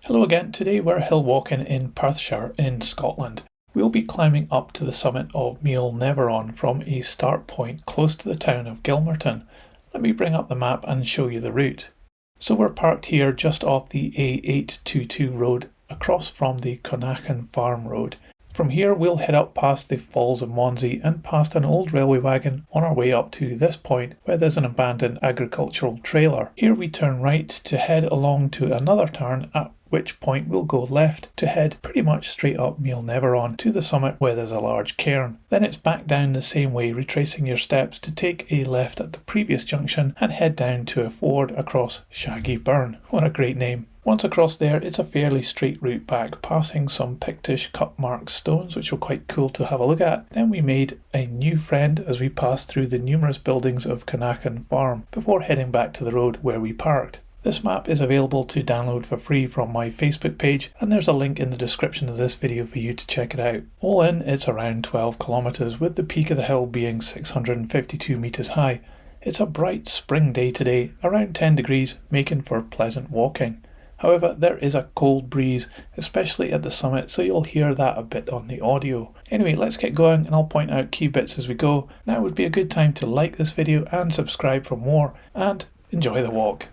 Hello again, today we're hill walking in Perthshire in Scotland. We'll be climbing up to the summit of Meallneveron from a start point close to the town of Gilmerton. Let me bring up the map and show you the route. So we're parked here just off the A822 road across from the Connachan Farm Road. From here we'll head up past the Falls of Monzie and past an old railway wagon on our way up to this point where there's an abandoned agricultural trailer. Here we turn right to head along to another turn, at which point we'll go left to head pretty much straight up Meallneveron to the summit where there's a large cairn. Then it's back down the same way, retracing your steps to take a left at the previous junction and head down to a ford across Shaggy Burn. What a great name. Once across there, it's a fairly straight route back, passing some Pictish cut-marked stones, which were quite cool to have a look at. Then we made a new friend as we passed through the numerous buildings of Connachan Farm, before heading back to the road where we parked. This map is available to download for free from my Facebook page, and there's a link in the description of this video for you to check it out. All in, it's around 12 kilometres, with the peak of the hill being 652 metres high. It's a bright spring day today, around 10 degrees, making for pleasant walking. However, there is a cold breeze, especially at the summit, so you'll hear that a bit on the audio. Anyway, let's get going and I'll point out key bits as we go. Now would be a good time to like this video and subscribe for more, and enjoy the walk.